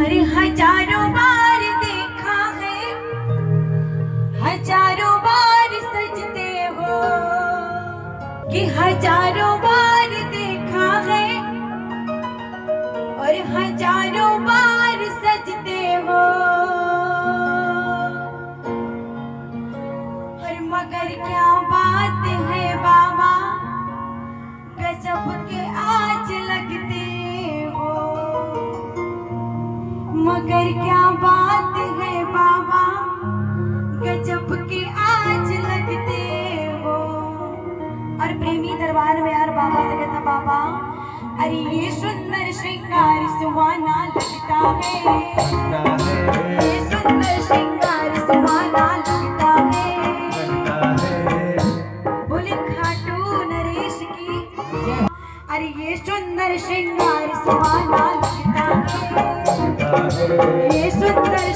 अरे हजारों बार देखा है, हजारों बार सजते हो, कि हजारों बार देखा है और हजारों बार सजते हो। और मगर क्या बात है बाबा, गजब के आज लगते हो। मगर क्या बात है बाबा, गजब के आज लगते हो। और प्रेमी दरबार में यार बाबा से कहता, बाबा अरे ये सुंदर श्रृंगार सुहाना लगता है, ये सुंदर श्रृंगार सुहाना लगता है। बोले खाटू नरेश की, अरे ये सुंदर श्रृंगार सुहाना लगता है, ये सुंदर